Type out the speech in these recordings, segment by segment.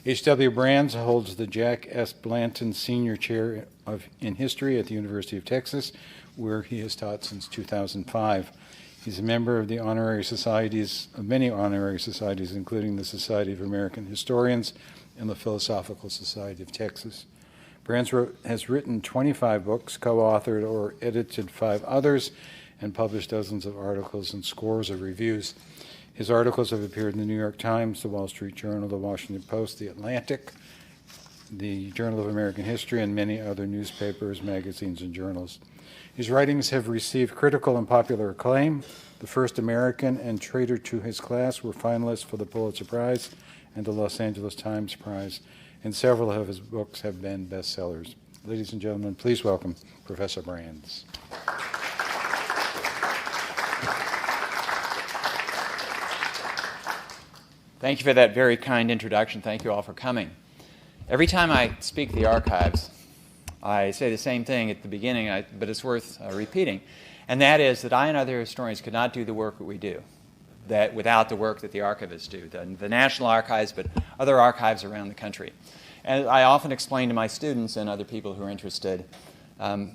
H.W. Brands holds the Jack S. Blanton Senior Chair in History at the University of Texas, where he has taught since 2005. He's a member of the honorary societies, of many honorary societies, including the Society of American Historians and the Philosophical Society of Texas. Brands has written 25 books, co-authored or edited 5 others, and published dozens of articles and scores of reviews. His articles have appeared in the New York Times, the Wall Street Journal, the Washington Post, the Atlantic, the Journal of American History, and many other newspapers, magazines, and journals. His writings have received critical and popular acclaim. The First American and Traitor to His Class were finalists for the Pulitzer Prize and the Los Angeles Times Prize, and several of his books have been bestsellers. Ladies and gentlemen, please welcome Professor Brands. Thank you for that very kind introduction. Thank you all for coming. Every time I speak at the archives, I say the same thing at the beginning, but it's worth repeating, and that is that I and other historians could not do the work that we do without the work that the archivists do, the National Archives, but other archives around the country. And I often explain to my students and other people who are interested, I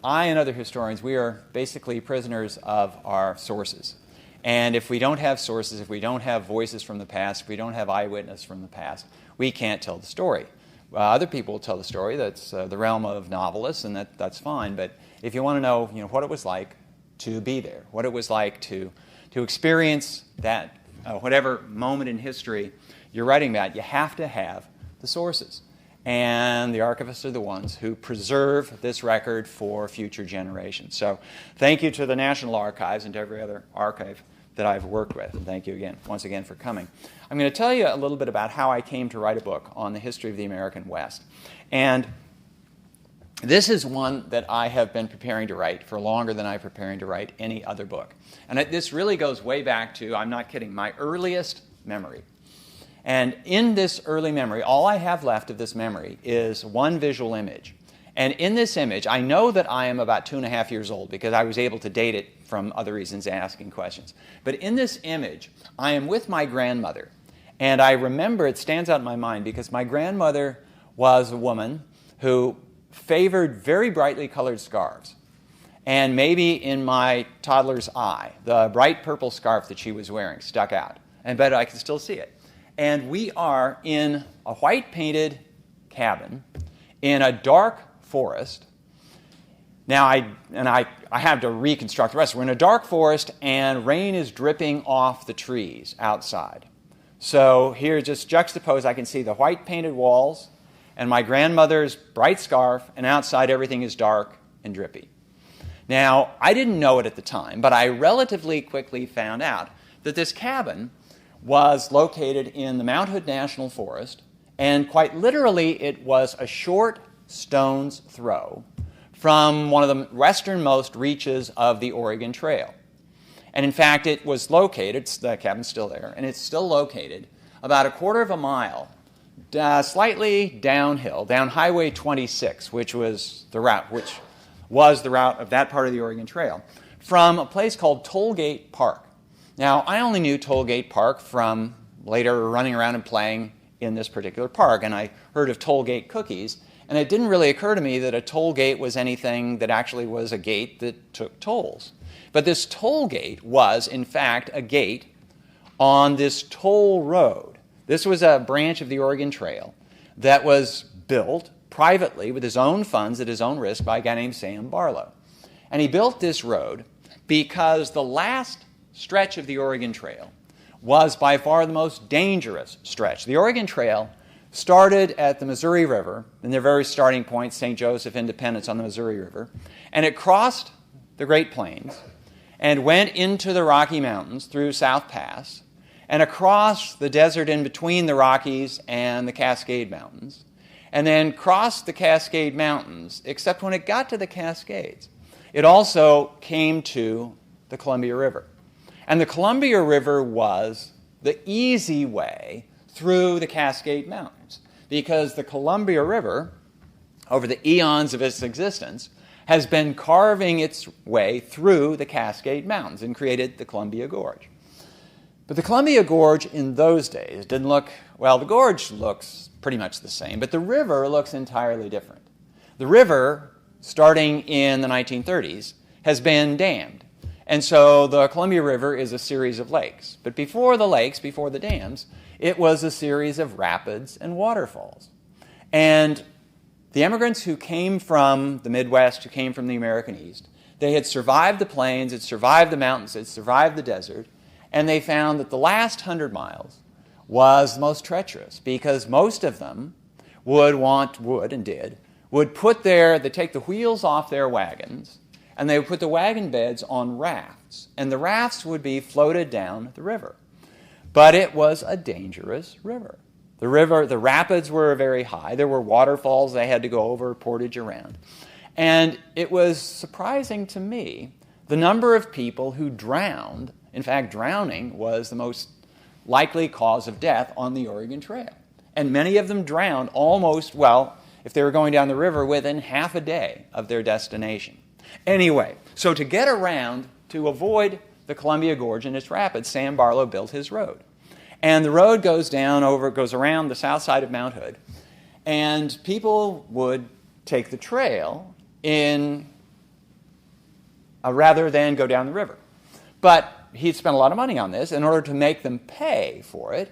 and other historians, we are basically prisoners of our sources. And if we don't have sources, if we don't have voices from the past, if we don't have eyewitness from the past, we can't tell the story. Other people will tell the story. That's the realm of novelists, and that's fine. But if you want to know, what it was like to be there, what it was like to experience that, whatever moment in history you're writing about, you have to have the sources. And the archivists are the ones who preserve this record for future generations. So thank you to the National Archives and to every other archive that I've worked with. And thank you once again for coming. I'm going to tell you a little bit about how I came to write a book on the history of the American West. And this is one that I have been preparing to write for longer than I'm preparing to write any other book. And this really goes way back to, I'm not kidding, my earliest memory. And in this early memory, all I have left of this memory is one visual image. And in this image, I know that I am about 2.5 years old because I was able to date it from other reasons, asking questions. But in this image, I am with my grandmother. And I remember, it stands out in my mind because my grandmother was a woman who favored very brightly colored scarves. And maybe in my toddler's eye, the bright purple scarf that she was wearing stuck out. And but I can still see it. And we are in a white painted cabin in a dark forest. Now I have to reconstruct the rest. We're in a dark forest and rain is dripping off the trees outside. So here, just juxtaposed, I can see the white painted walls and my grandmother's bright scarf, and outside everything is dark and drippy. Now, I didn't know it at the time, but I relatively quickly found out that this cabin was located in the Mount Hood National Forest, and quite literally it was a short stone's throw from one of the westernmost reaches of the Oregon Trail. And in fact, it was located, the cabin's still there, and it's still located about 1/4 mile slightly downhill, down Highway 26, which was the route of that part of the Oregon Trail, from a place called Tollgate Park. Now, I only knew Tollgate Park from later running around and playing in this particular park, and I heard of Tollgate cookies, and it didn't really occur to me that a toll gate was anything that actually was a gate that took tolls. But this toll gate was, in fact, a gate on this toll road. This was a branch of the Oregon Trail that was built privately with his own funds at his own risk by a guy named Sam Barlow. And he built this road because the last stretch of the Oregon Trail was by far the most dangerous stretch. The Oregon Trail started at the Missouri River, in their very starting point, St. Joseph, Independence on the Missouri River, and it crossed the Great Plains and went into the Rocky Mountains through South Pass and across the desert in between the Rockies and the Cascade Mountains, and then crossed the Cascade Mountains, except when it got to the Cascades, it also came to the Columbia River. And the Columbia River was the easy way through the Cascade Mountains, because the Columbia River, over the eons of its existence, has been carving its way through the Cascade Mountains and created the Columbia Gorge. But the Columbia Gorge in those days didn't look, well, the gorge looks pretty much the same, but the river looks entirely different. The river, starting in the 1930s, has been dammed. And so the Columbia River is a series of lakes. But before the lakes, before the dams, it was a series of rapids and waterfalls. And the immigrants who came from the Midwest, who came from the American East, they had survived the plains, had survived the mountains, had survived the desert, and they found that the last 100 miles was the most treacherous because most of them would they'd take the wheels off their wagons and they would put the wagon beds on rafts, and the rafts would be floated down the river. But it was a dangerous river. The rapids were very high. There were waterfalls they had to go over, portage around. And it was surprising to me the number of people who drowned. In fact, drowning was the most likely cause of death on the Oregon Trail. And many of them drowned almost, well, if they were going down the river, within half a day of their destination. Anyway, so to get around, to avoid the Columbia Gorge and its rapids, Sam Barlow built his road. And the road goes around the south side of Mount Hood. And people would take the trail rather than go down the river. But he'd spent a lot of money on this. In order to make them pay for it,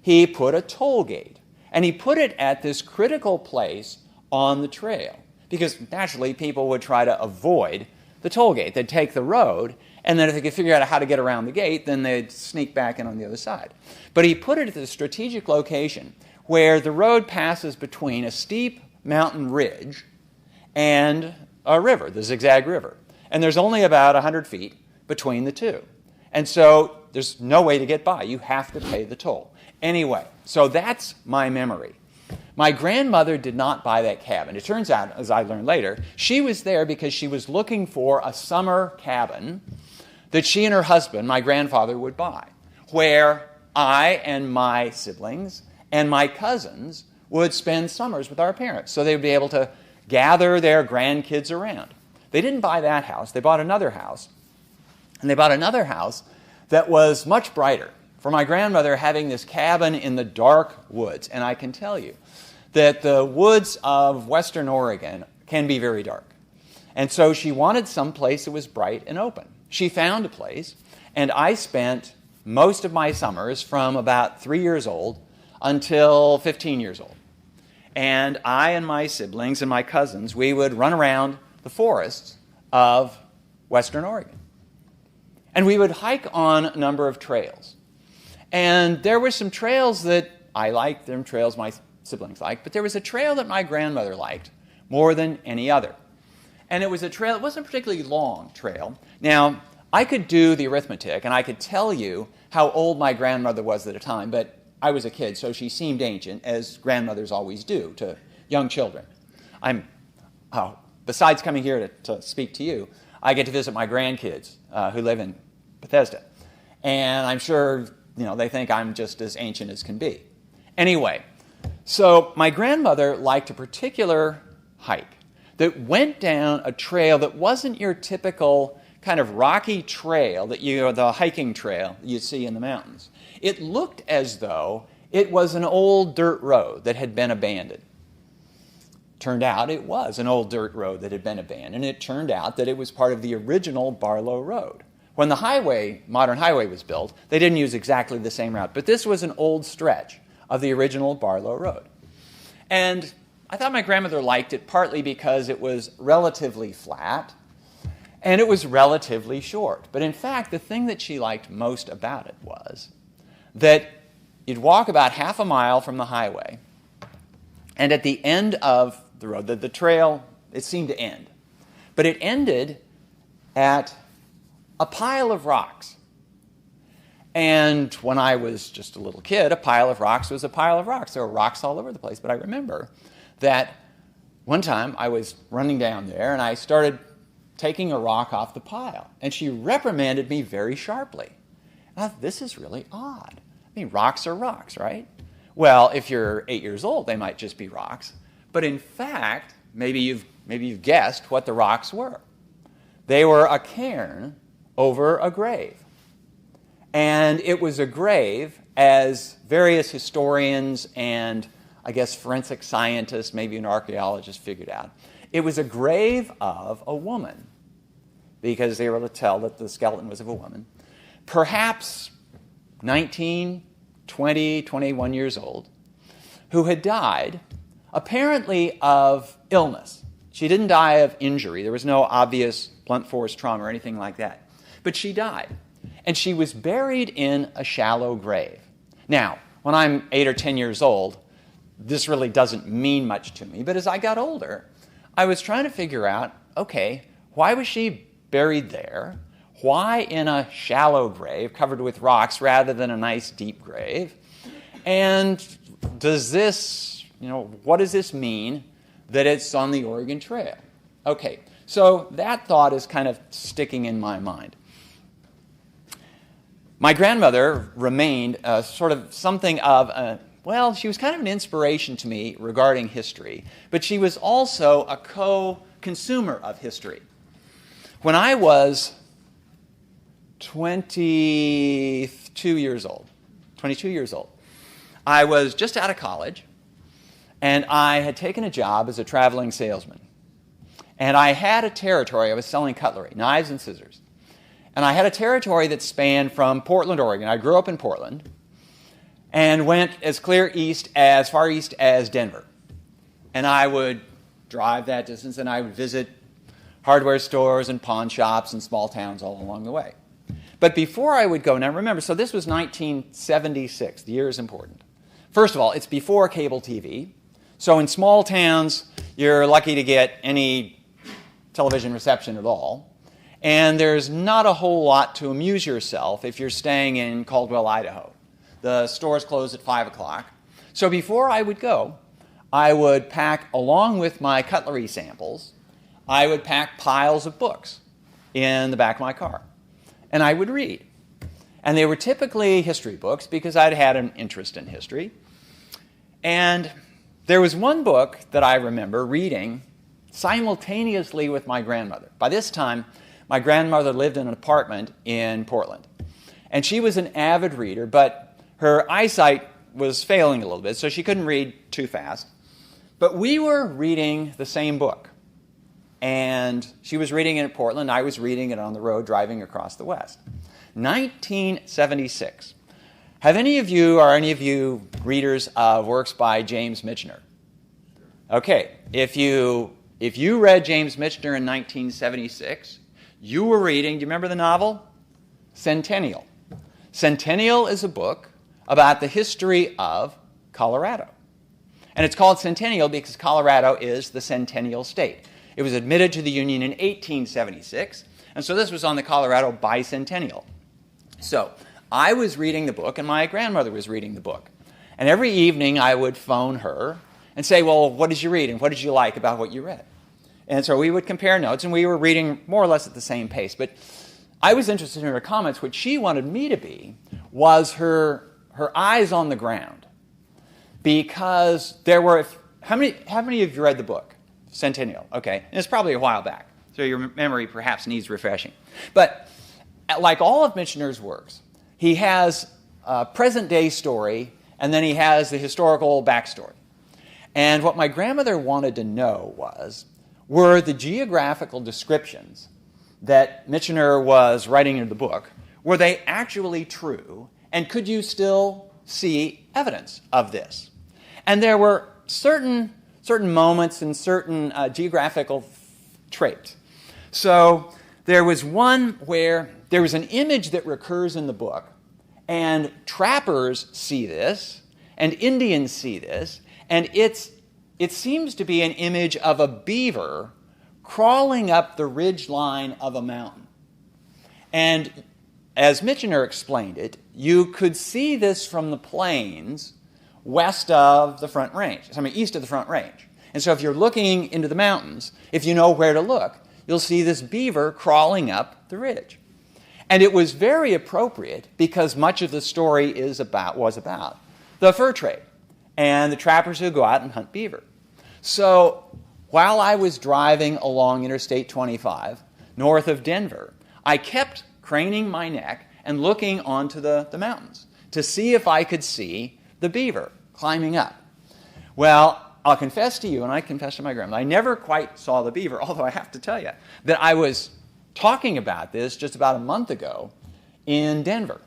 he put a toll gate. And he put it at this critical place on the trail. Because naturally, people would try to avoid the toll gate. They'd take the road, and then if they could figure out how to get around the gate, then they'd sneak back in on the other side. But he put it at the strategic location where the road passes between a steep mountain ridge and a river, the Zigzag River. And there's only about 100 feet between the two. And so there's no way to get by. You have to pay the toll. Anyway, so that's my memory. My grandmother did not buy that cabin. It turns out, as I learned later, she was there because she was looking for a summer cabin that she and her husband, my grandfather, would buy, where I and my siblings and my cousins would spend summers with our parents. So they would be able to gather their grandkids around. They didn't buy that house. They bought another house. And they bought another house that was much brighter. For my grandmother, having this cabin in the dark woods, and I can tell you that the woods of Western Oregon can be very dark. And so she wanted some place that was bright and open. She found a place, and I spent most of my summers from about 3 years old until 15 years old. And I and my siblings and my cousins, we would run around the forests of Western Oregon. And we would hike on a number of trails. And there were some trails that I liked, there were trails my siblings liked, but there was a trail that my grandmother liked more than any other. And it was a trail, it wasn't a particularly long trail. Now, I could do the arithmetic, and I could tell you how old my grandmother was at the time, but I was a kid, so she seemed ancient, as grandmothers always do to young children. Besides coming here to speak to you, I get to visit my grandkids who live in Bethesda. And I'm sure they think I'm just as ancient as can be. Anyway, so my grandmother liked a particular hike that went down a trail that wasn't your typical kind of rocky trail the hiking trail you see in the mountains. It looked as though it was an old dirt road that had been abandoned. Turned out it was an old dirt road that had been abandoned, and it turned out that it was part of the original Barlow Road. When the modern highway was built, they didn't use exactly the same route, but this was an old stretch of the original Barlow Road. And I thought my grandmother liked it partly because it was relatively flat and it was relatively short. But in fact, the thing that she liked most about it was that you'd walk about half a mile from the highway, and at the end of the road, the trail, it seemed to end. But it ended at a pile of rocks. And when I was just a little kid, a pile of rocks was a pile of rocks. There were rocks all over the place. But I remember that one time I was running down there and I started taking a rock off the pile. And she reprimanded me very sharply. And I thought, this is really odd. I mean, rocks are rocks, right? Well, if you're 8 years old, they might just be rocks. But in fact, maybe you've guessed what the rocks were. They were a cairn over a grave. And it was a grave, as various historians and, I guess, forensic scientists, maybe an archaeologist, figured out. It was a grave of a woman, because they were able to tell that the skeleton was of a woman, perhaps 19, 20, 21 years old, who had died, apparently of illness. She didn't die of injury. There was no obvious blunt force trauma or anything like that. But she died. And she was buried in a shallow grave. Now, when I'm 8 or 10 years old, this really doesn't mean much to me. But as I got older, I was trying to figure out, okay, why was she buried there? Why in a shallow grave covered with rocks rather than a nice deep grave? And does this, what does this mean that it's on the Oregon Trail? Okay, so that thought is kind of sticking in my mind. My grandmother remained sort of something of she was kind of an inspiration to me regarding history, but she was also a co-consumer of history. When I was 22 years old, I was just out of college, and I had taken a job as a traveling salesman. And I had a territory. I was selling cutlery, knives and scissors. And I had a territory that spanned from Portland, Oregon. I grew up in Portland and went as far east as Denver. And I would drive that distance, and I would visit hardware stores and pawn shops and small towns all along the way. But before I would go, now remember, so this was 1976. The year is important. First of all, it's before cable TV. So in small towns, you're lucky to get any television reception at all. And there's not a whole lot to amuse yourself if you're staying in Caldwell, Idaho. The stores close at 5 o'clock. So before I would go, I would pack, along with my cutlery samples, I would pack piles of books in the back of my car. And I would read. And they were typically history books because I'd had an interest in history. And there was one book that I remember reading simultaneously with my grandmother. By this time, my grandmother lived in an apartment in Portland. And she was an avid reader, but her eyesight was failing a little bit, so she couldn't read too fast. But we were reading the same book. And she was reading it in Portland. I was reading it on the road driving across the West. 1976. Have any of you readers of works by James Michener? Okay, if you read James Michener in 1976, you were reading, do you remember the novel? Centennial. Centennial is a book about the history of Colorado. And it's called Centennial because Colorado is the centennial state. It was admitted to the Union in 1876, and so this was on the Colorado bicentennial. So I was reading the book, and my grandmother was reading the book. And every evening I would phone her and say, well, what did you read, and what did you like about what you read? And so we would compare notes, and we were reading more or less at the same pace. But I was interested in her comments. What she wanted me to be was her eyes on the ground. Because there were, how many of you read the book? Centennial, okay. And it's probably a while back, so your memory perhaps needs refreshing. But like all of Michener's works, he has a present-day story, and then he has the historical backstory. And what my grandmother wanted to know were the geographical descriptions that Michener was writing in the book, were they actually true, and could you still see evidence of this? And there were certain moments and certain geographical traits. So there was one where there was an image that recurs in the book, and trappers see this, and Indians see this, and it seems to be an image of a beaver crawling up the ridge line of a mountain. And as Michener explained it, you could see this from the plains east of the Front Range. And so if you're looking into the mountains, if you know where to look, you'll see this beaver crawling up the ridge. And it was very appropriate because much of the story was about the fur trade and the trappers who go out and hunt beaver. So while I was driving along Interstate 25 north of Denver, I kept craning my neck and looking onto the mountains to see if I could see the beaver climbing up. Well, I'll confess to you, and I confess to my grandmother, I never quite saw the beaver, although I have to tell you that I was talking about this just about a month ago in Denver.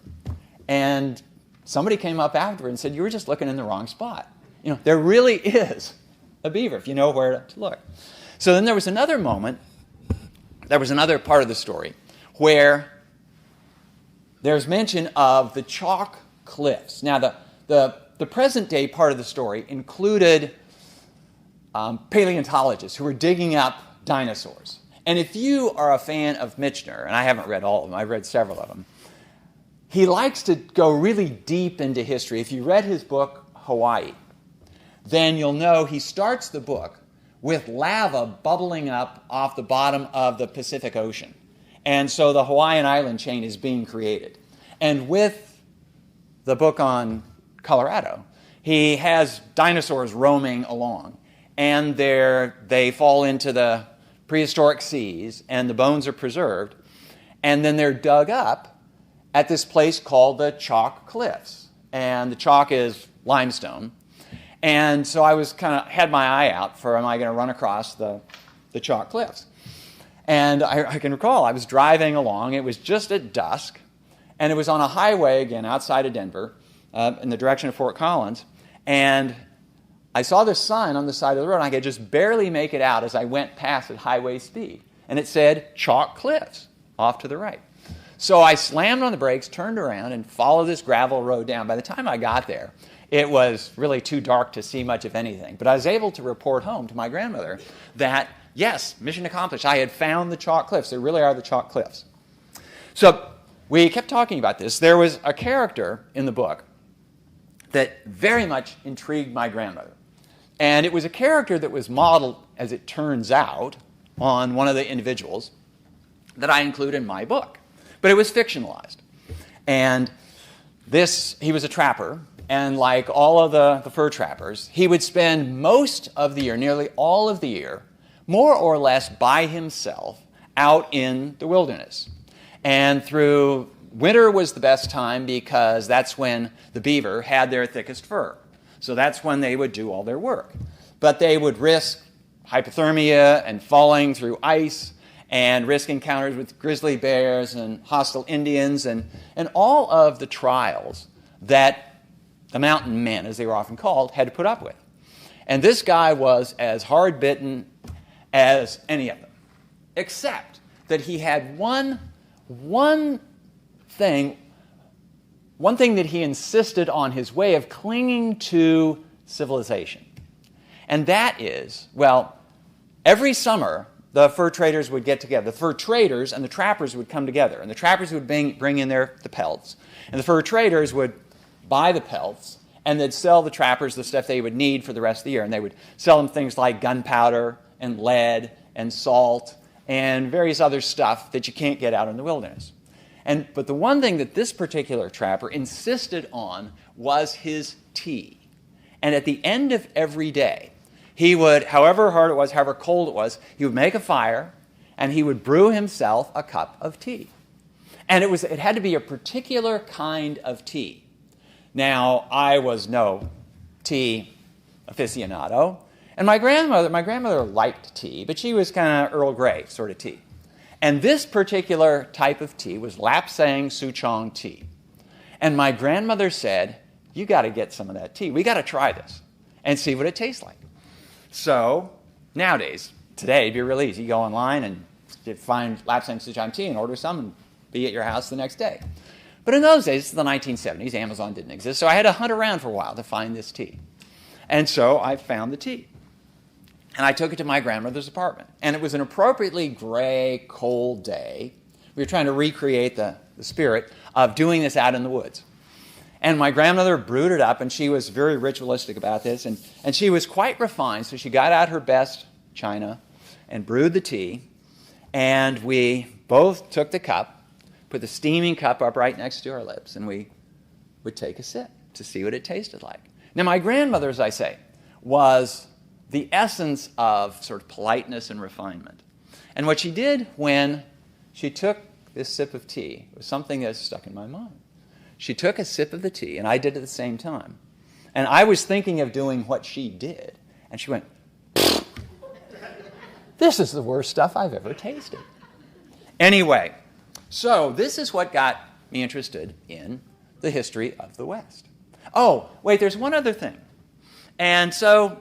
And somebody came up afterward and said, you were just looking in the wrong spot. You know, there really is a beaver if you know where to look. So then there was another moment, there was another part of the story where there's mention of the chalk cliffs. Now, the present day part of the story included paleontologists who were digging up dinosaurs. And if you are a fan of Michener, and I haven't read all of them, I've read several of them, he likes to go really deep into history. If you read his book, Hawaii, then you'll know he starts the book with lava bubbling up off the bottom of the Pacific Ocean. And so the Hawaiian island chain is being created. And with the book on Colorado, he has dinosaurs roaming along. And they fall into the prehistoric seas, and the bones are preserved. And then they're dug up at this place called the Chalk Cliffs. And the chalk is limestone. And so I was had my eye out for, am I going to run across the Chalk Cliffs? And I can recall I was driving along. It was just at dusk, and it was on a highway, again, outside of Denver, in the direction of Fort Collins. And I saw this sign on the side of the road, and I could just barely make it out as I went past at highway speed. And it said Chalk Cliffs off to the right. So I slammed on the brakes, turned around, and followed this gravel road down. By the time I got there, it was really too dark to see much of anything. But I was able to report home to my grandmother that, yes, mission accomplished. I had found the Chalk Cliffs. There really are the Chalk Cliffs. So we kept talking about this. There was a character in the book that very much intrigued my grandmother. And it was a character that was modeled, as it turns out, on one of the individuals that I include in my book. But it was fictionalized. And he was a trapper. And like all of the fur trappers, he would spend most of the year, nearly all of the year, more or less by himself out in the wilderness. And through winter was the best time because that's when the beaver had their thickest fur. So that's when they would do all their work. But they would risk hypothermia and falling through ice and risk encounters with grizzly bears and hostile Indians and all of the trials that the mountain men, as they were often called, had to put up with. And this guy was as hard-bitten as any of them, except that he had one thing that he insisted on, his way of clinging to civilization. And that is, well, every summer the fur traders would get together. The fur traders and the trappers would come together, and the trappers would bring in the pelts, and the fur traders would buy the pelts, and they'd sell the trappers the stuff they would need for the rest of the year. And they would sell them things like gunpowder and lead and salt and various other stuff that you can't get out in the wilderness. But the one thing that this particular trapper insisted on was his tea. And at the end of every day, he would, however hard it was, however cold it was, he would make a fire, and he would brew himself a cup of tea. And it had to be a particular kind of tea. Now, I was no tea aficionado, and my grandmother liked tea, but she was kind of Earl Grey sort of tea. And this particular type of tea was Lapsang Souchong tea. And my grandmother said, you got to get some of that tea. We got to try this and see what it tastes like. So, nowadays, today, it'd be real easy. You go online and you find Lapsang Souchong tea and order some and be at your house the next day. But in those days, the 1970s, Amazon didn't exist, so I had to hunt around for a while to find this tea. And so I found the tea. And I took it to my grandmother's apartment. And it was an appropriately gray, cold day. We were trying to recreate the spirit of doing this out in the woods. And my grandmother brewed it up, and she was very ritualistic about this. And she was quite refined, so she got out her best china and brewed the tea. And we both took the cup, put the steaming cup up right next to our lips, and we would take a sip to see what it tasted like. Now, my grandmother, as I say, was the essence of sort of politeness and refinement. And what she did when she took this sip of tea. It was something that stuck in my mind. She took a sip of the tea, and I did at the same time. And I was thinking of doing what she did. And she went, "This is the worst stuff I've ever tasted." Anyway, so this is what got me interested in the history of the West. Oh, wait, there's one other thing. And so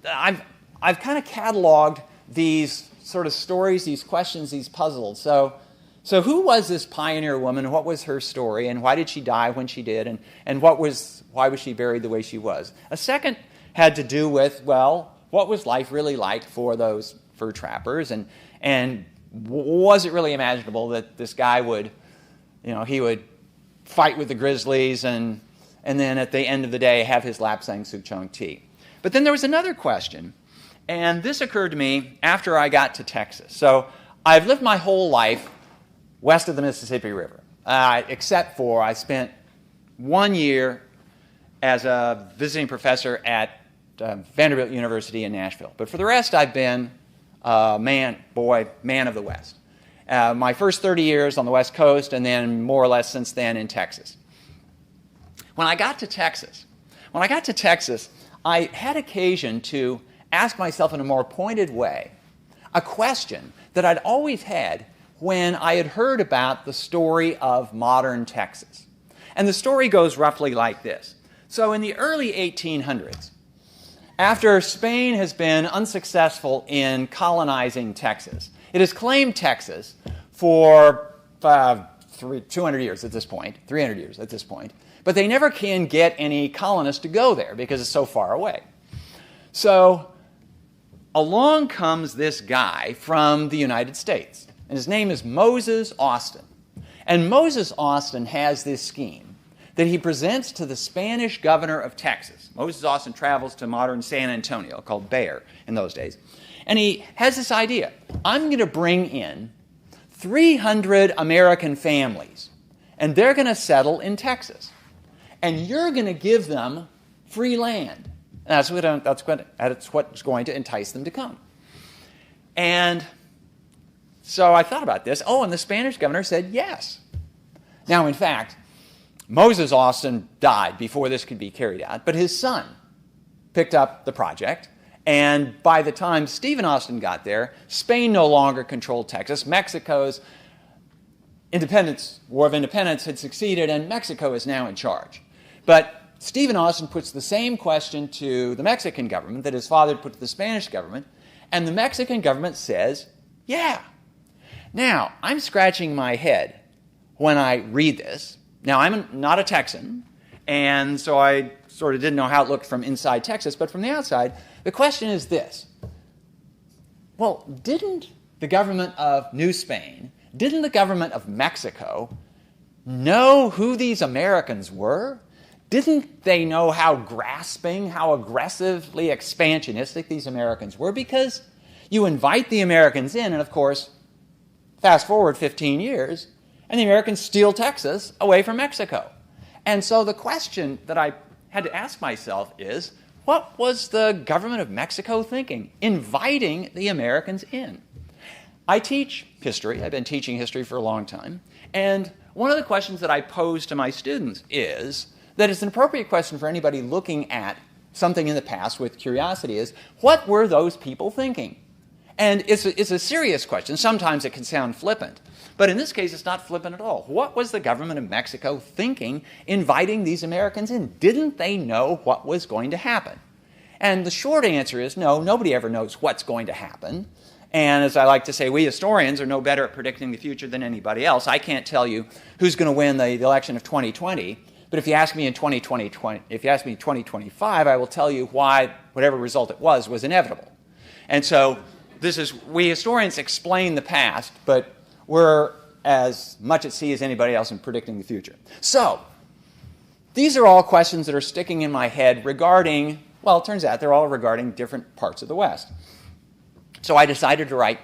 I've kind of cataloged these sort of stories, these questions, these puzzles. So who was this pioneer woman? What was her story? And why did she die when she did? And why was she buried the way she was? A second had to do with, well, what was life really like for those fur trappers? And was it really imaginable that this guy would, he would fight with the grizzlies and then at the end of the day have his lapsang souchong tea? But then there was another question, and this occurred to me after I got to Texas. So I've lived my whole life west of the Mississippi River, except for I spent 1 year as a visiting professor at Vanderbilt University in Nashville. But for the rest, I've been man of the West. My first 30 years on the West Coast, and then more or less since then in Texas. When I got to Texas, I had occasion to ask myself in a more pointed way a question that I'd always had when I had heard about the story of modern Texas. And the story goes roughly like this. So in the early 1800s, after Spain has been unsuccessful in colonizing Texas, it has claimed Texas for 200 years at this point, 300 years at this point, but they never can get any colonists to go there because it's so far away. So along comes this guy from the United States, and his name is Moses Austin. And Moses Austin has this scheme that he presents to the Spanish governor of Texas. Moses Austin travels to modern San Antonio, called Bexar in those days. And he has this idea. I'm going to bring in 300 American families, and they're going to settle in Texas. And you're going to give them free land. And that's what's going to entice them to come. And so I thought about this. Oh, and the Spanish governor said yes. Now, in fact, Moses Austin died before this could be carried out, but his son picked up the project. And by the time Stephen Austin got there, Spain no longer controlled Texas. Mexico's War of Independence had succeeded, and Mexico is now in charge. But Stephen Austin puts the same question to the Mexican government that his father put to the Spanish government, and the Mexican government says, yeah. Now, I'm scratching my head when I read this. Now, I'm not a Texan, and so I sort of didn't know how it looked from inside Texas, but from the outside, the question is this. Well, didn't the government of New Spain, didn't the government of Mexico know who these Americans were? Didn't they know how grasping, how aggressively expansionistic these Americans were? Because you invite the Americans in, and of course, fast forward 15 years, and the Americans steal Texas away from Mexico. And so the question that I had to ask myself is, what was the government of Mexico thinking, inviting the Americans in? I teach history. I've been teaching history for a long time. And one of the questions that I pose to my students is that it's an appropriate question for anybody looking at something in the past with curiosity is, what were those people thinking? And it's a serious question. Sometimes it can sound flippant. But in this case, it's not flippant at all. What was the government of Mexico thinking inviting these Americans in? Didn't they know what was going to happen? And the short answer is no, nobody ever knows what's going to happen. And as I like to say, we historians are no better at predicting the future than anybody else. I can't tell you who's going to win the election of 2020. But if you ask me in 2025, I will tell you why whatever result it was inevitable. And so we historians explain the past, but we're as much at sea as anybody else in predicting the future. So these are all questions that are sticking in my head regarding, well, it turns out they're all regarding different parts of the West. So I decided to write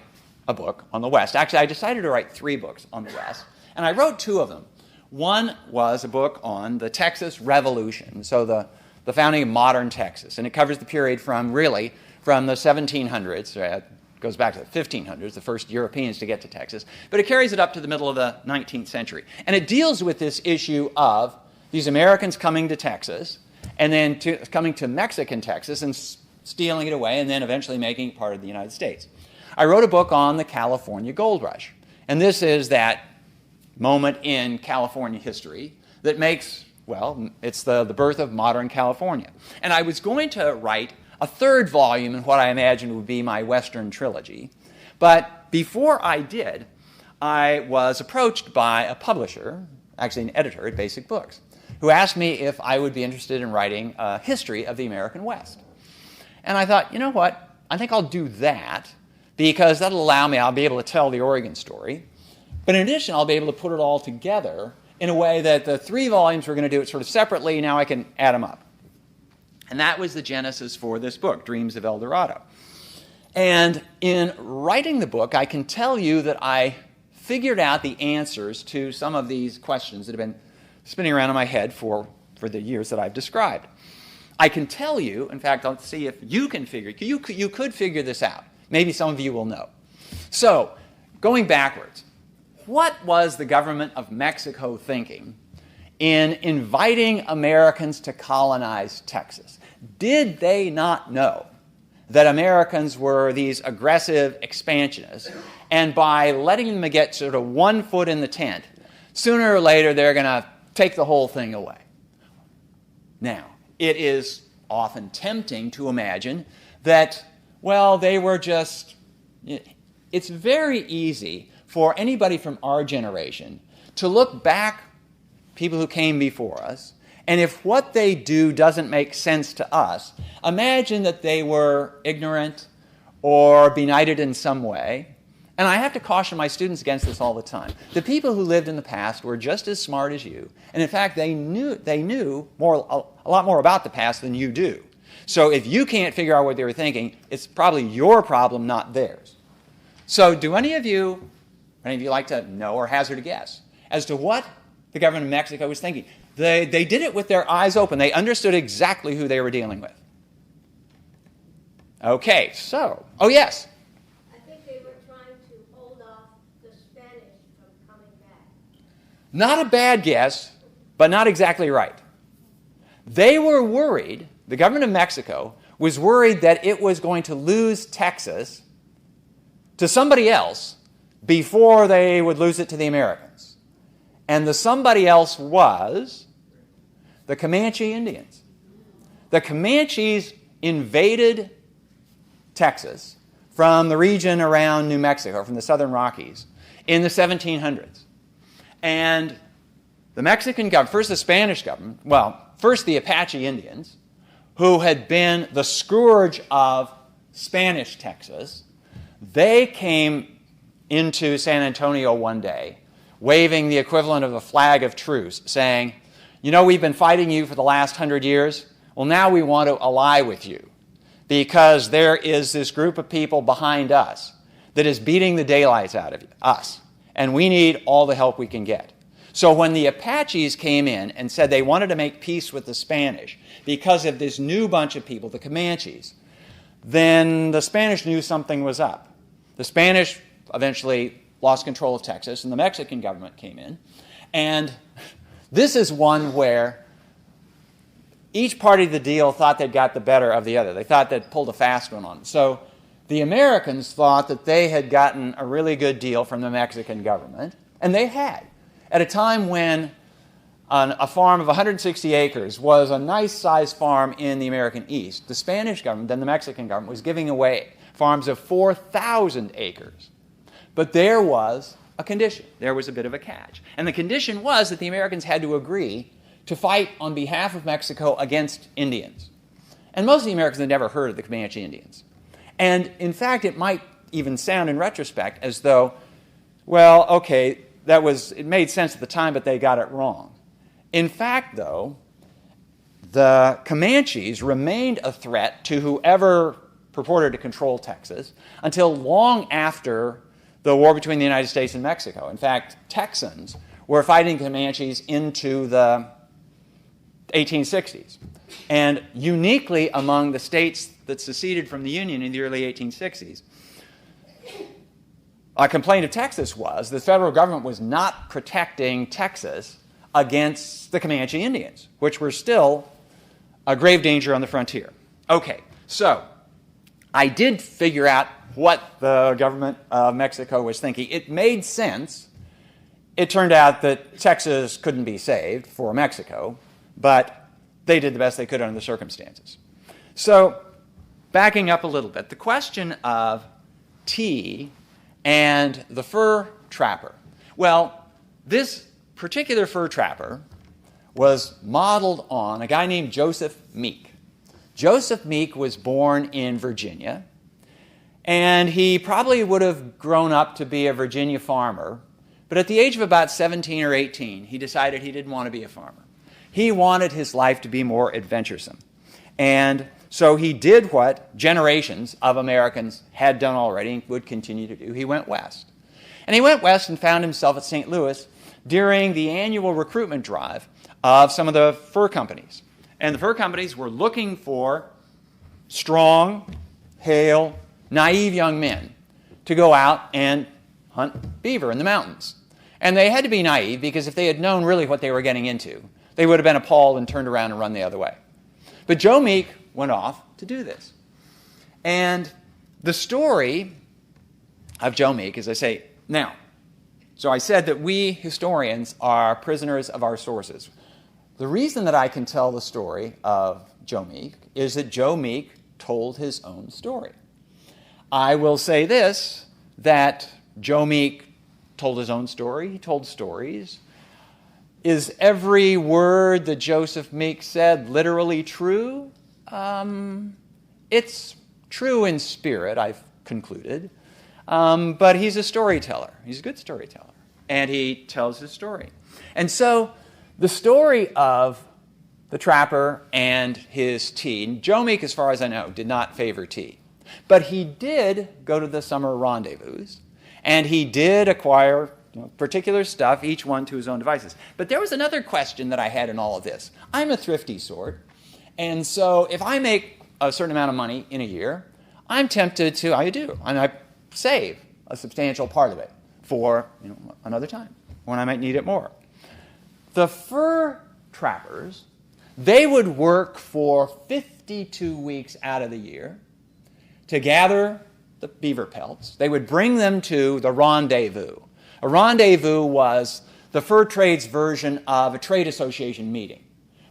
a book on the West. Actually, I decided to write 3 books on the West, and I wrote 2 of them. One was a book on the Texas Revolution, so the founding of modern Texas, and it covers the period from the 1700s, goes back to the 1500s, the first Europeans to get to Texas, but it carries it up to the middle of the 19th century. And it deals with this issue of these Americans coming to Texas and then coming to Mexican Texas and stealing it away and then eventually making it part of the United States. I wrote a book on the California Gold Rush. And this is that moment in California history that makes, well, it's the birth of modern California. And I was going to write a third volume in what I imagined would be my Western trilogy. But before I did, I was approached by a publisher, actually an editor at Basic Books, who asked me if I would be interested in writing a history of the American West. And I thought, you know what, I think I'll do that because that'll allow me, I'll be able to tell the Oregon story. But in addition, I'll be able to put it all together in a way that the 3 volumes we're going to do it sort of separately, now I can add them up. And that was the genesis for this book, Dreams of El Dorado. And in writing the book, I can tell you that I figured out the answers to some of these questions that have been spinning around in my head for the years that I've described. I can tell you, in fact, I'll see if you can figure, you could figure this out. Maybe some of you will know. So, going backwards, what was the government of Mexico thinking in inviting Americans to colonize Texas? Did they not know that Americans were these aggressive expansionists, and by letting them get sort of one foot in the tent, sooner or later they're going to take the whole thing away? Now, it is often tempting to imagine that, well, they were just... It's very easy for anybody from our generation to look back, people who came before us, and if what they do doesn't make sense to us, imagine that they were ignorant or benighted in some way. And I have to caution my students against this all the time. The people who lived in the past were just as smart as you, and in fact, they knew a lot more about the past than you do. So if you can't figure out what they were thinking, it's probably your problem, not theirs. So do any of you like to know or hazard a guess as to what the government of Mexico was thinking? They did it with their eyes open. They understood exactly who they were dealing with. Okay, so, oh yes? I think they were trying to hold off the Spanish from coming back. Not a bad guess, but not exactly right. They were worried, the government of Mexico was worried that it was going to lose Texas to somebody else before they would lose it to the Americans. And the somebody else was the Comanche Indians. The Comanches invaded Texas from the region around New Mexico, from the Southern Rockies, in the 1700s. And the Mexican government, first the Spanish government, first the Apache Indians, who had been the scourge of Spanish Texas, they came into San Antonio one day waving the equivalent of a flag of truce, saying, you know, we've been fighting you for the last 100 years. Well, now we want to ally with you because there is this group of people behind us that is beating the daylights out of us, and we need all the help we can get. So when the Apaches came in and said they wanted to make peace with the Spanish because of this new bunch of people, the Comanches, then the Spanish knew something was up. The Spanish eventually lost control of Texas, and the Mexican government came in. And this is one where each party to the deal thought they'd got the better of the other. They thought they'd pulled a fast one on them. So the Americans thought that they had gotten a really good deal from the Mexican government, and they had. At a time when a farm of 160 acres was a nice-sized farm in the American East, the Spanish government, then the Mexican government, was giving away farms of 4,000 acres. But there was a condition. There was a bit of a catch. And the condition was that the Americans had to agree to fight on behalf of Mexico against Indians. And most of the Americans had never heard of the Comanche Indians. And in fact, it might even sound in retrospect as though, well, okay, it made sense at the time, but they got it wrong. In fact, though, the Comanches remained a threat to whoever purported to control Texas until long after the war between the United States and Mexico. In fact, Texans were fighting Comanches into the 1860s. And uniquely among the states that seceded from the Union in the early 1860s, a complaint of Texas was the federal government was not protecting Texas against the Comanche Indians, which were still a grave danger on the frontier. Okay, so I did figure out what the government of Mexico was thinking. It made sense. It turned out that Texas couldn't be saved for Mexico, but they did the best they could under the circumstances. So, backing up a little bit, the question of tea and the fur trapper. Well, this particular fur trapper was modeled on a guy named Joseph Meek. Joseph Meek was born in Virginia, and he probably would have grown up to be a Virginia farmer, but at the age of about 17 or 18, he decided he didn't want to be a farmer. He wanted his life to be more adventuresome. And so he did what generations of Americans had done already and would continue to do. He went west. And he went west and found himself at St. Louis during the annual recruitment drive of some of the fur companies. And the fur companies were looking for strong, hale, naive young men to go out and hunt beaver in the mountains. And they had to be naive because if they had known really what they were getting into, they would have been appalled and turned around and run the other way. But Joe Meek went off to do this. And the story of Joe Meek, as I say, now, so I said that we historians are prisoners of our sources. The reason that I can tell the story of Joe Meek is that Joe Meek told his own story. I will say this, that Joe Meek told his own story, he told stories. Is every word that Joseph Meek said literally true? It's true in spirit, I've concluded. But he's a storyteller. He's a good storyteller. And he tells his story. And so the story of the trapper and his tea, and Joe Meek, as far as I know, did not favor tea. But he did go to the summer rendezvous, and he did acquire particular stuff, each one to his own devices. But there was another question that I had in all of this. I'm a thrifty sort, and so if I make a certain amount of money in a year, I'm tempted to, I save a substantial part of it for another time, when I might need it more. The fur trappers, they would work for 52 weeks out of the year to gather the beaver pelts. They would bring them to the rendezvous. A rendezvous was the fur trade's version of a trade association meeting,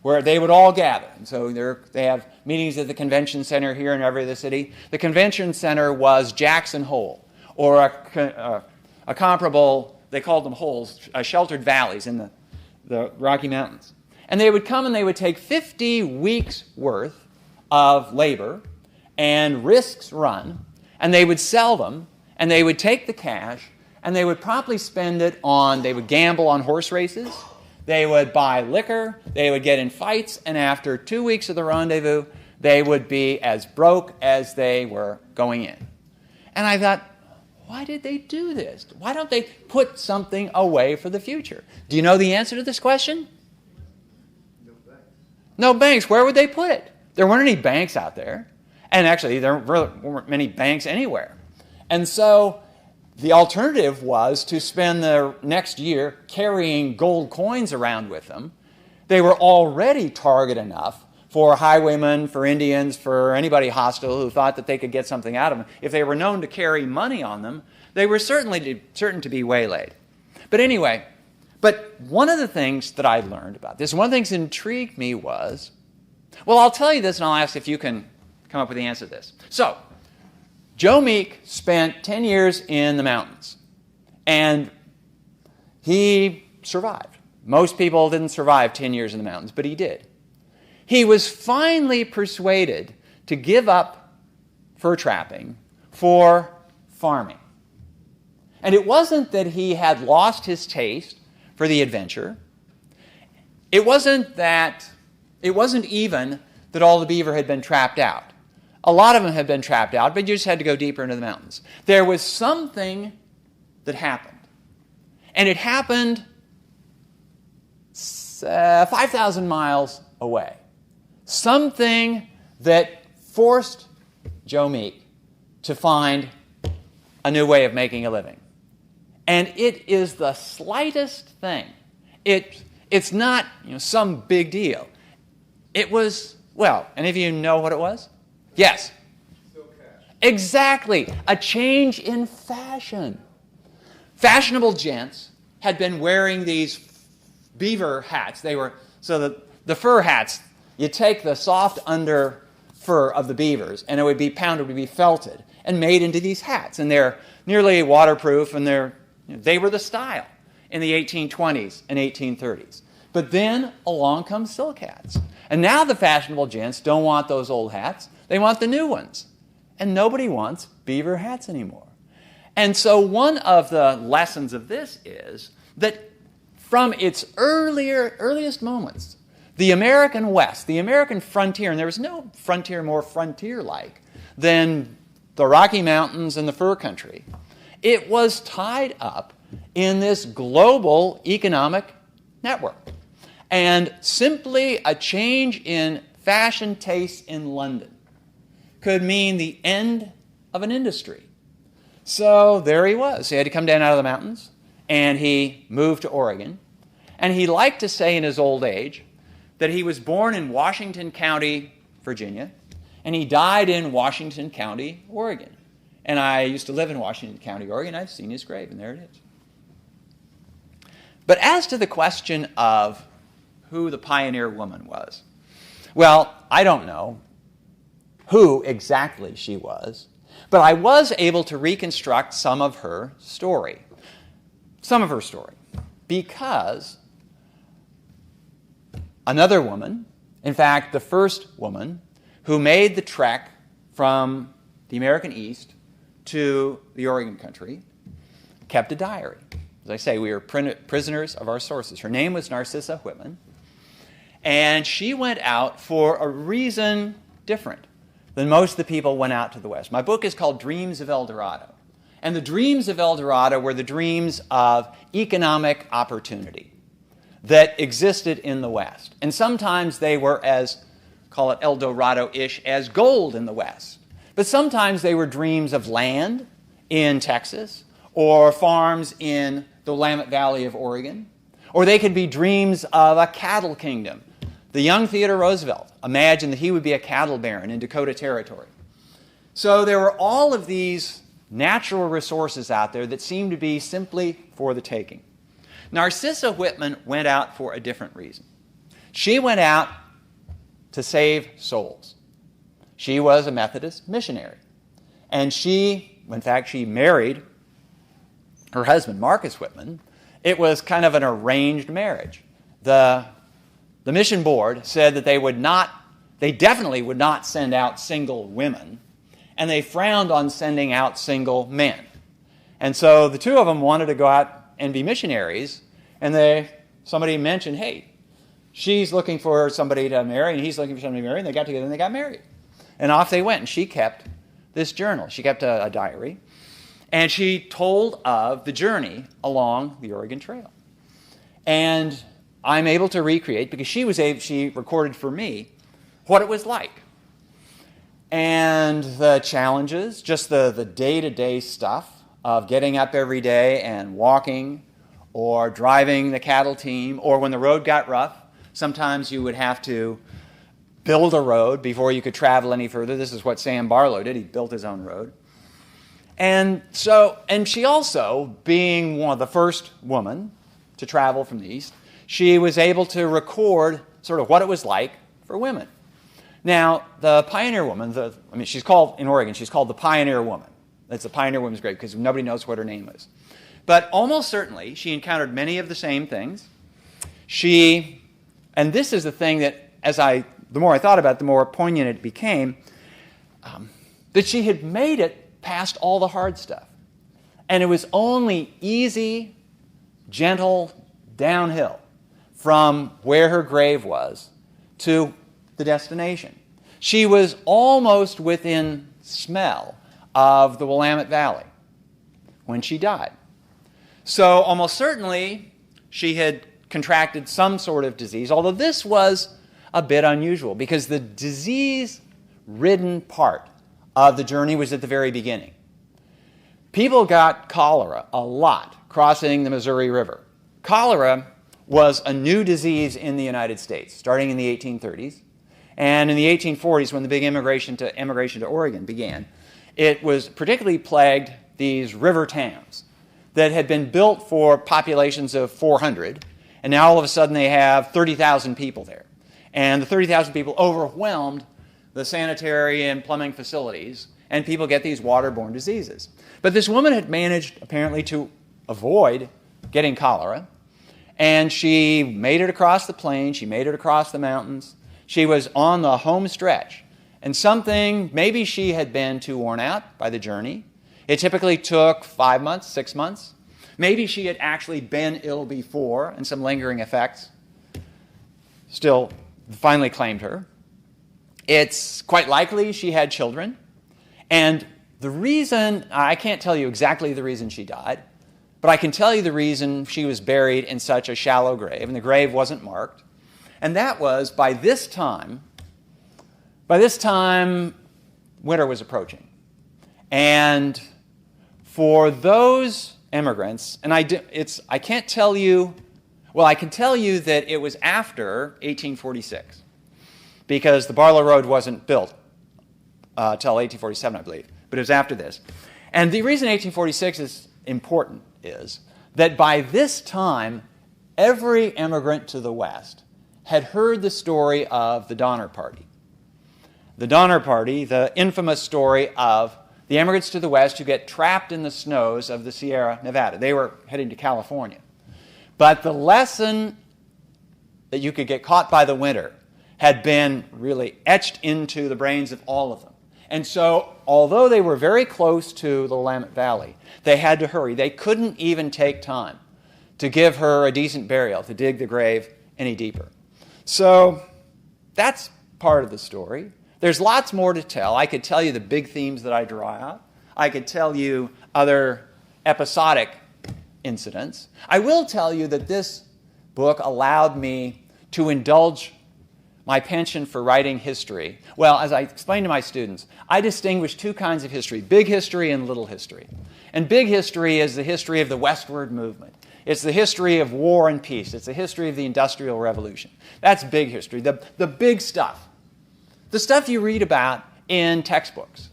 where they would all gather. And so they have meetings at the convention center here in every other city. The convention center was Jackson Hole, or a comparable, they called them holes, sheltered valleys in the Rocky Mountains. And they would come and they would take 50 weeks' worth of labor and risks run, and they would sell them, and they would take the cash, and they would probably spend it on, they would gamble on horse races, they would buy liquor, they would get in fights, and after 2 weeks of the rendezvous, they would be as broke as they were going in. And I thought, why did they do this? Why don't they put something away for the future? Do you know the answer to this question? No banks. No banks. Where would they put it? There weren't any banks out there. And actually, there weren't many banks anywhere. And so the alternative was to spend the next year carrying gold coins around with them. They were already target enough for highwaymen, for Indians, for anybody hostile who thought that they could get something out of them. If they were known to carry money on them, they were certain to be waylaid. But anyway, one of the things that I learned about this, one of the things that intrigued me was, well, I'll tell you this and I'll ask if you can come up with the answer to this. So, Joe Meek spent 10 years in the mountains, and he survived. Most people didn't survive 10 years in the mountains, but he did. He was finally persuaded to give up fur trapping for farming. And it wasn't that he had lost his taste for the adventure. It wasn't even that all the beaver had been trapped out. A lot of them had been trapped out, but you just had to go deeper into the mountains. There was something that happened. And it happened 5,000 miles away. Something that forced Joe Meek to find a new way of making a living. And it is the slightest thing. It's not some big deal. It was, well, any of you know what it was? Yes. Still cash. Exactly. A change in fashion. Fashionable gents had been wearing these beaver hats. They were, so the fur hats, you take the soft under fur of the beavers and it would be pounded, it would be felted and made into these hats. And they're nearly waterproof and they were the style in the 1820s and 1830s. But then along come silk hats. And now the fashionable gents don't want those old hats. They want the new ones. And nobody wants beaver hats anymore. And so one of the lessons of this is that from its earliest moments, the American West, the American frontier, and there was no frontier more frontier-like than the Rocky Mountains and the fur country, it was tied up in this global economic network. And simply a change in fashion tastes in London could mean the end of an industry. So there he was. He had to come down out of the mountains, and he moved to Oregon. And he liked to say in his old age that he was born in Washington County, Virginia, and he died in Washington County, Oregon. And I used to live in Washington County, Oregon. I've seen his grave, and there it is. But as to the question of who the pioneer woman was, well, I don't know who exactly she was, but I was able to reconstruct some of her story. Because another woman, in fact, the first woman who made the trek from the American East to the Oregon country, kept a diary. As I say, we are prisoners of our sources. Her name was Narcissa Whitman, and she went out for a reason different than most of the people went out to the West. My book is called Dreams of El Dorado. And the dreams of El Dorado were the dreams of economic opportunity that existed in the West. And sometimes they were as, call it El Dorado-ish, as gold in the West. But sometimes they were dreams of land in Texas or farms in the Willamette Valley of Oregon. Or they could be dreams of a cattle kingdom. The young Theodore Roosevelt imagined that he would be a cattle baron in Dakota Territory. So there were all of these natural resources out there that seemed to be simply for the taking. Narcissa Whitman went out for a different reason. She went out to save souls. She was a Methodist missionary. And she married her husband, Marcus Whitman. It was kind of an arranged marriage. The mission board said that they definitely would not send out single women, and they frowned on sending out single men. And so the two of them wanted to go out and be missionaries, and somebody mentioned, hey, she's looking for somebody to marry, and he's looking for somebody to marry, and they got together and they got married. And off they went, and she kept this journal. She kept a diary, and she told of the journey along the Oregon Trail. And I'm able to recreate, because she recorded for me what it was like. And the challenges, just the day-to-day stuff of getting up every day and walking or driving the cattle team, or when the road got rough, sometimes you would have to build a road before you could travel any further. This is what Sam Barlow did. He built his own road. And she also, being one of the first woman to travel from the East, she was able to record sort of what it was like for women. Now, the pioneer woman, she's called, in Oregon, she's called the Pioneer Woman. That's the Pioneer Woman's grave because nobody knows what her name is. But almost certainly, she encountered many of the same things. And this is the thing that, the more I thought about it, the more poignant it became, that she had made it past all the hard stuff. And it was only easy, gentle, downhill from where her grave was to the destination. She was almost within smell of the Willamette Valley when she died. So almost certainly she had contracted some sort of disease, although this was a bit unusual because the disease-ridden part of the journey was at the very beginning. people got cholera a lot crossing the Missouri River. Cholera was a new disease in the United States, starting in the 1830s. And in the 1840s, when the big immigration to Oregon began, it was particularly plagued these river towns that had been built for populations of 400, and now all of a sudden they have 30,000 people there. And the 30,000 people overwhelmed the sanitary and plumbing facilities, and people get these waterborne diseases. But this woman had managed, apparently, to avoid getting cholera, and she made it across the plains, she made it across the mountains. She was on the home stretch, and maybe she had been too worn out by the journey. It typically took 5 months, 6 months. Maybe she had actually been ill before, and some lingering effects still finally claimed her. It's quite likely she had children. And the reason, I can't tell you exactly the reason she died, but I can tell you the reason she was buried in such a shallow grave, and the grave wasn't marked. And that was, by this time, winter was approaching. And for those immigrants, and I can't tell you, well, I can tell you that it was after 1846, because the Barlow Road wasn't built till 1847, I believe, but it was after this. And the reason 1846 is important is that by this time, every immigrant to the West had heard the story of the Donner Party. The Donner Party, the infamous story of the immigrants to the West who get trapped in the snows of the Sierra Nevada. They were heading to California. But the lesson that you could get caught by the winter had been really etched into the brains of all of them. And so, although they were very close to the Willamette Valley, they had to hurry. They couldn't even take time to give her a decent burial, to dig the grave any deeper. So, that's part of the story. There's lots more to tell. I could tell you the big themes that I draw out. I could tell you other episodic incidents. I will tell you that this book allowed me to indulge my penchant for writing history. Well, as I explained to my students, I distinguish two kinds of history, big history and little history. And big history is the history of the westward movement. It's the history of war and peace. It's the history of the Industrial Revolution. That's big history, the big stuff. The stuff you read about in textbooks.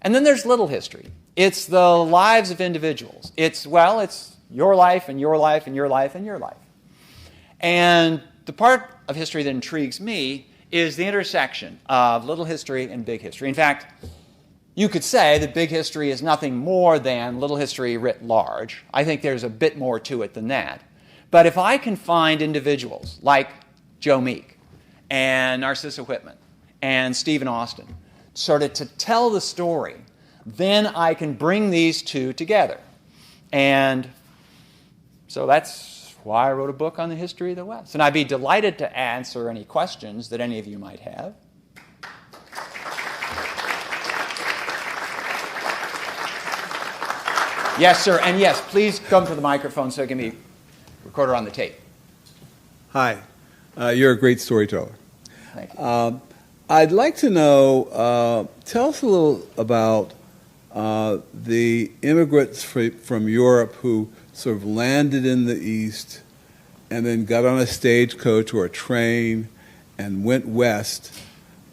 And then there's little history. It's the lives of individuals. It's your life and your life and your life and your life. And the part of history that intrigues me is the intersection of little history and big history. In fact, you could say that big history is nothing more than little history writ large. I think there's a bit more to it than that. But if I can find individuals like Joe Meek and Narcissa Whitman and Stephen Austin, sort of to tell the story, then I can bring these two together. And so that's why I wrote a book on the history of the West. And I'd be delighted to answer any questions that any of you might have. Yes, sir. And yes, please come to the microphone so it can be recorded on the tape. Hi. You're a great storyteller. Thank you. I'd like to know, tell us a little about the immigrants from Europe who sort of landed in the East and then got on a stagecoach or a train and went west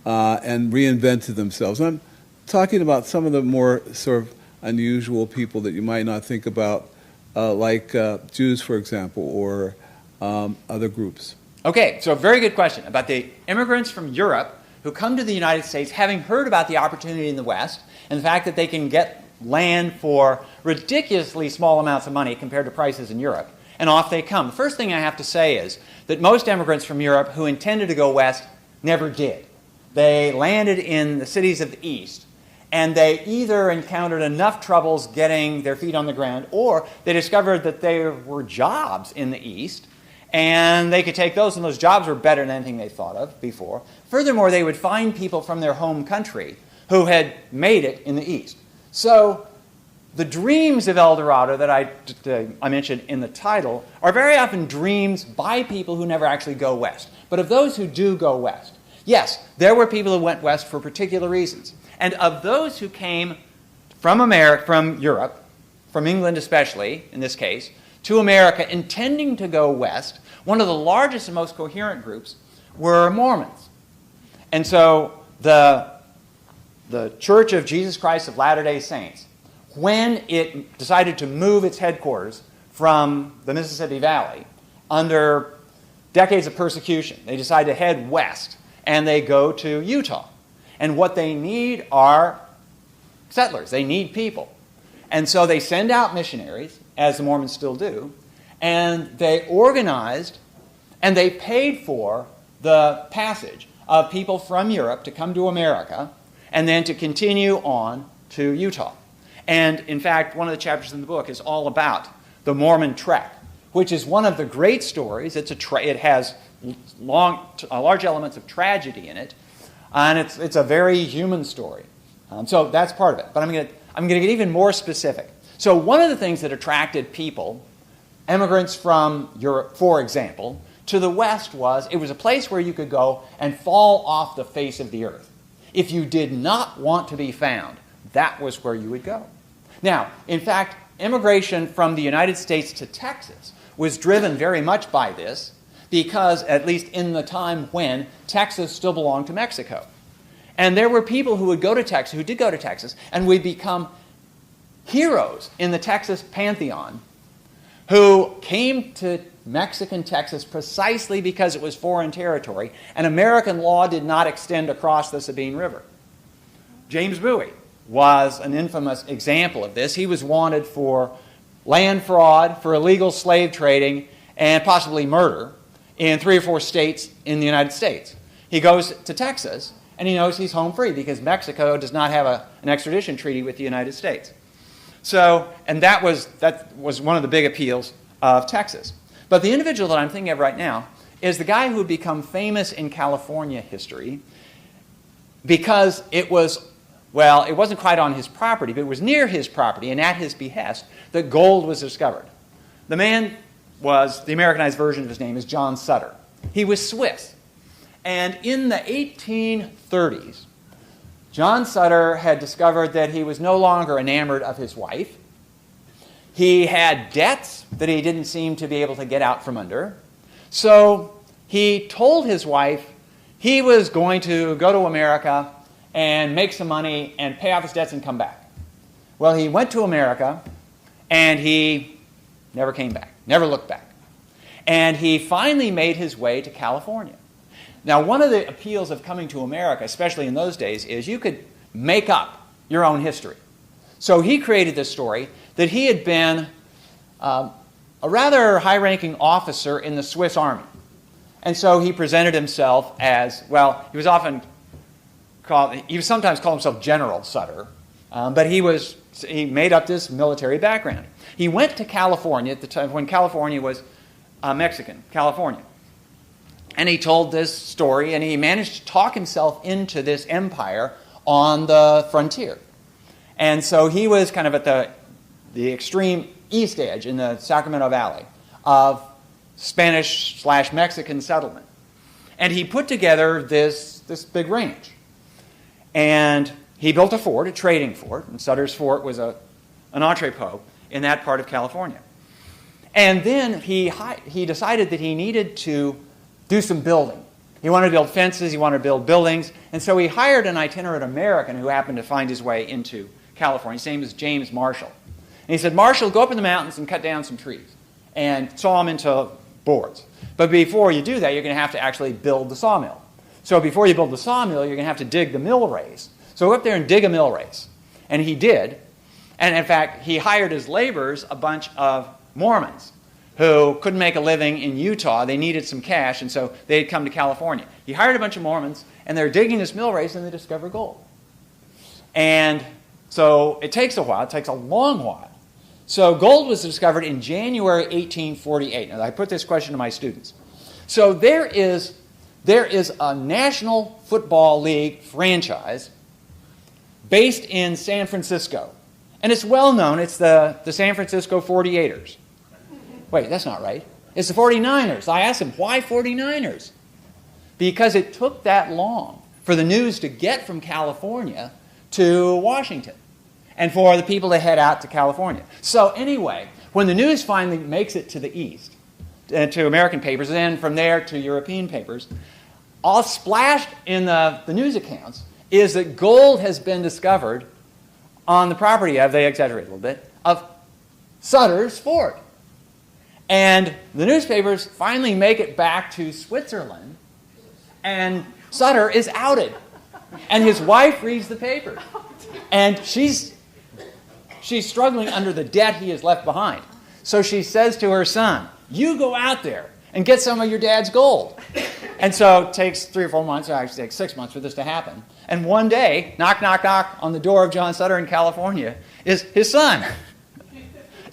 and reinvented themselves. I'm talking about some of the more sort of unusual people that you might not think about, like Jews, for example, or other groups. Okay, so a very good question about the immigrants from Europe who come to the United States having heard about the opportunity in the West and the fact that they can get land for ridiculously small amounts of money compared to prices in Europe, and off they come. The first thing I have to say is that most immigrants from Europe who intended to go west never did. They landed in the cities of the East, and they either encountered enough troubles getting their feet on the ground, or they discovered that there were jobs in the East, and they could take those, and those jobs were better than anything they thought of before. Furthermore, they would find people from their home country who had made it in the East. So the dreams of El Dorado that I mentioned in the title are very often dreams by people who never actually go west. But of those who do go west, yes, there were people who went west for particular reasons. And of those who came from Europe, from England especially, in this case, to America, intending to go west. One of the largest and most coherent groups were Mormons. And so the Church of Jesus Christ of Latter-day Saints, when it decided to move its headquarters from the Mississippi Valley under decades of persecution, they decide to head west, and they go to Utah. And what they need are settlers. They need people. And so they send out missionaries, as the Mormons still do, and they organized and they paid for the passage of people from Europe to come to America and then to continue on to Utah. And in fact, one of the chapters in the book is all about the Mormon Trek, which is one of the great stories. It has large elements of tragedy in it, and it's a very human story. So that's part of it. But I'm going to get even more specific. So one of the things that attracted people, immigrants from Europe, for example, to the West was it was a place where you could go and fall off the face of the earth. If you did not want to be found, that was where you would go. Now, in fact, immigration from the United States to Texas was driven very much by this because, at least in the time when Texas still belonged to Mexico. And there were people who would go to Texas, who did go to Texas, and would become heroes in the Texas pantheon who came to Mexican Texas precisely because it was foreign territory and American law did not extend across the Sabine River. James Bowie was an infamous example of this. He was wanted for land fraud, for illegal slave trading, and possibly murder in 3 or 4 states in the United States. He goes to Texas, and he knows he's home free because Mexico does not have an extradition treaty with the United States. So, and that was one of the big appeals of Texas. But the individual that I'm thinking of right now is the guy who would become famous in California history because it wasn't quite on his property, but it was near his property and at his behest that gold was discovered. The man the Americanized version of his name is John Sutter. He was Swiss. And in the 1830s, John Sutter had discovered that he was no longer enamored of his wife. He had debts that he didn't seem to be able to get out from under. So he told his wife he was going to go to America and make some money and pay off his debts and come back. Well, he went to America and he never came back, never looked back. And he finally made his way to California. Now, one of the appeals of coming to America, especially in those days, is you could make up your own history. So he created this story that he had been a rather high-ranking officer in the Swiss Army. And so he presented himself as, well, he was sometimes called himself General Sutter, but he made up this military background. He went to California at the time when California was Mexican, California. And he told this story, and he managed to talk himself into this empire on the frontier. And so he was kind of at the extreme east edge in the Sacramento Valley of Spanish/Mexican settlement. And he put together this big range. And he built a fort, a trading fort, and Sutter's Fort was an entrepot in that part of California. And then he decided that he needed to do some building. He wanted to build fences, he wanted to build buildings, and so he hired an itinerant American who happened to find his way into California. His name was James Marshall. And he said, Marshall, go up in the mountains and cut down some trees and saw them into boards. But before you do that, you're going to have to actually build the sawmill. So before you build the sawmill, you're going to have to dig the mill race. So go up there and dig a mill race. And he did. And in fact, he hired as laborers a bunch of Mormons who couldn't make a living in Utah. They needed some cash, and so they had come to California. He hired a bunch of Mormons, and they're digging this mill race, and they discover gold. And so it takes a while. It takes a long while. So gold was discovered in January 1848. Now, I put this question to my students. So there is a National Football League franchise based in San Francisco. And it's well known. It's the San Francisco 48ers. Wait, that's not right. It's the 49ers. I asked him, why 49ers? Because it took that long for the news to get from California to Washington. and for the people to head out to California. So anyway, when the news finally makes it to the East, to American papers, and then from there to European papers, all splashed in the news accounts is that gold has been discovered on the property of, they exaggerate a little bit, of Sutter's Fort. And the newspapers finally make it back to Switzerland, and Sutter is outed. And his wife reads the paper. And she's struggling under the debt he has left behind. So she says to her son, "You go out there and get some of your dad's gold." And so it takes 3 or 4 months, or actually it takes 6 months for this to happen. And one day, knock, knock, knock on the door of John Sutter in California is his son.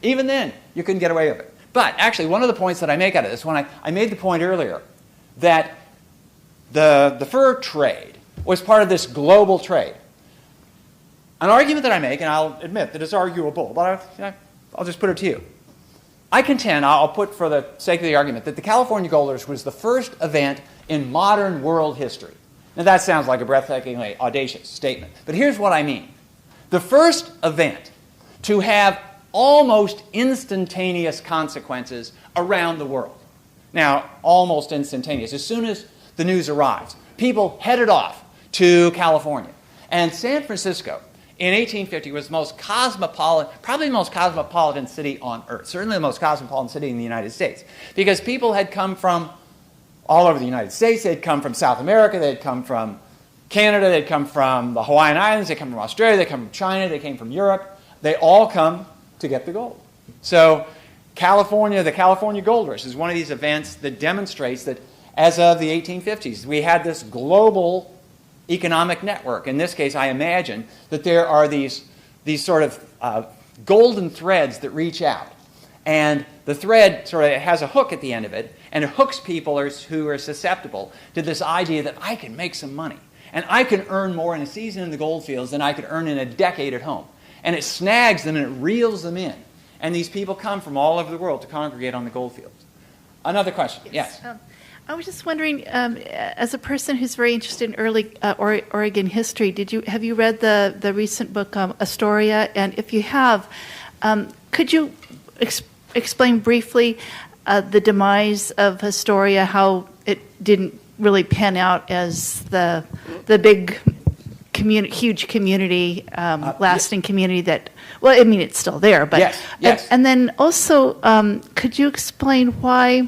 Even then, you couldn't get away with it. But actually, one of the points that I make out of this, when I made the point earlier that the fur trade was part of this global trade. An argument that I make, and I'll admit that it's arguable, but I'll just put it to you. I contend, I'll put for the sake of the argument, that the California Gold Rush was the first event in modern world history. Now that sounds like a breathtakingly audacious statement, but here's what I mean. The first event to have almost instantaneous consequences around the world. Now, almost instantaneous. As soon as the news arrives, people headed off to California. And San Francisco, in 1850, was the most cosmopolitan, probably the most cosmopolitan city on earth, certainly the most cosmopolitan city in the United States, because people had come from all over the United States. They'd come from South America, they'd come from Canada, they'd come from the Hawaiian Islands, they'd come from Australia, they'd come from China, they came from Europe. They all come to get the gold. So California, the California Gold Rush is one of these events that demonstrates that as of the 1850s, we had this global economic network. In this case, I imagine that there are these sort of golden threads that reach out. And the thread sort of has a hook at the end of it, and it hooks people who are susceptible to this idea that I can make some money. And I can earn more in a season in the gold fields than I could earn in a decade at home. And it snags them and it reels them in. And these people come from all over the world to congregate on the gold fields. Another question? Yes. I was just wondering, as a person who's very interested in early Oregon history, have you read the recent book Astoria? And if you have, could you explain briefly the demise of Astoria, how it didn't really pan out as the big huge community, lasting community that, well, I mean, it's still there, but yes. And then also, could you explain why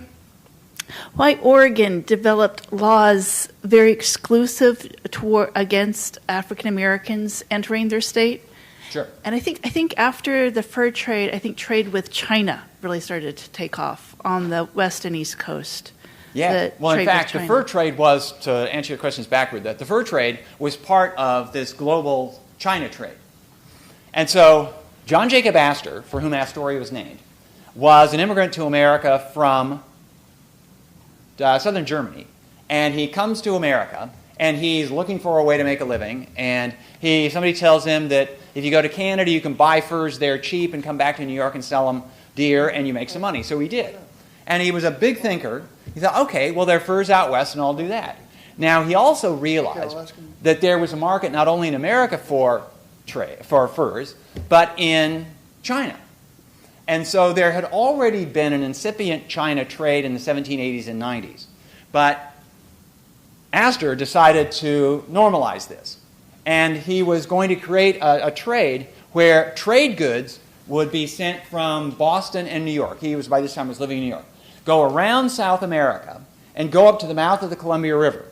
Oregon developed laws very exclusive against African Americans entering their state? Sure. And I think after the fur trade, I think trade with China really started to take off on the west and east coast. Yeah. Well, in fact, the fur trade was, to answer your questions backward, that the fur trade was part of this global China trade. And so John Jacob Astor, for whom Astoria was named, was an immigrant to America from southern Germany. And he comes to America, and he's looking for a way to make a living. And somebody tells him that if you go to Canada, you can buy furs there cheap and come back to New York and sell them dear, and you make some money. So he did. And he was a big thinker. He thought, okay, well, there are furs out west, and I'll do that. Now, he also realized that there was a market not only in America for furs, but in China. And so there had already been an incipient China trade in the 1780s and 90s. But Astor decided to normalize this. And he was going to create a trade where trade goods would be sent from Boston and New York. He was, by this time, was living in New York. Go around South America and go up to the mouth of the Columbia River.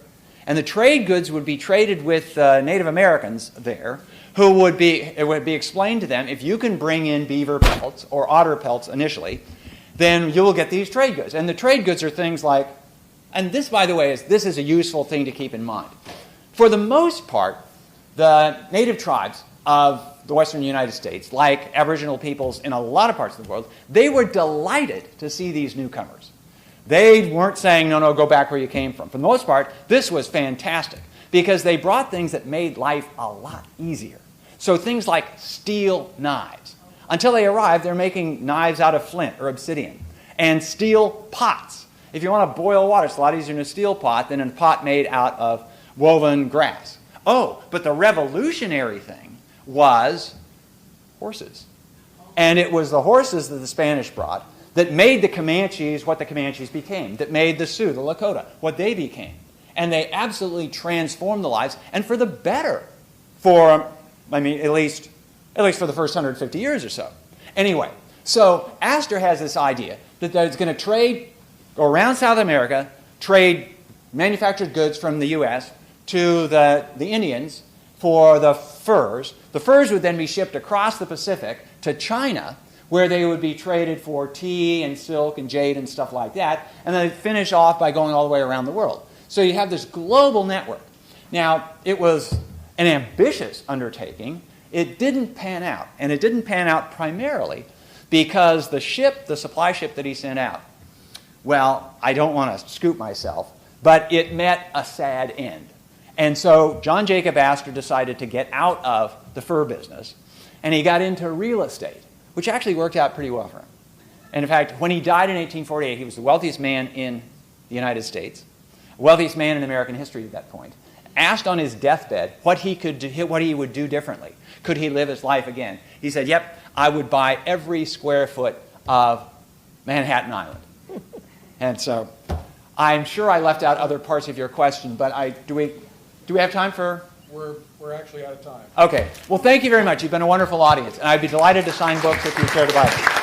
And the trade goods would be traded with Native Americans there, who it would be explained to them, if you can bring in beaver pelts or otter pelts initially, then you will get these trade goods. And the trade goods are things like, and this, by the way, this is a useful thing to keep in mind. For the most part, the native tribes of the western United States, like Aboriginal peoples in a lot of parts of the world, they were delighted to see these newcomers. They weren't saying, no, go back where you came from. For the most part, this was fantastic because they brought things that made life a lot easier. So things like steel knives. Until they arrived, they're making knives out of flint or obsidian. And steel pots. If you want to boil water, it's a lot easier in a steel pot than in a pot made out of woven grass. Oh, but the revolutionary thing was horses. And it was the horses that the Spanish brought that made the Comanches what the Comanches became, that made the Sioux, the Lakota, what they became. And they absolutely transformed the lives, and for the better, for, I mean, at least for the first 150 years or so. Anyway, so Astor has this idea that it's going to go around South America, trade manufactured goods from the U.S. to the Indians for the furs. The furs would then be shipped across the Pacific to China, where they would be traded for tea and silk and jade and stuff like that, and then finish off by going all the way around the world. So you have this global network. Now, it was an ambitious undertaking. It didn't pan out, and it didn't pan out primarily because the supply ship that he sent out, well, I don't want to scoop myself, but it met a sad end. And so John Jacob Astor decided to get out of the fur business, and he got into real estate, which actually worked out pretty well for him. And in fact, when he died in 1848, he was the wealthiest man in the United States, wealthiest man in American history at that point. Asked on his deathbed what he would do differently. Could he live his life again? He said, "Yep, I would buy every square foot of Manhattan Island." And so, I'm sure I left out other parts of your question, but do we have time for? We're actually out of time. Okay. Well, thank you very much. You've been a wonderful audience, and I'd be delighted to sign books if you care to buy them.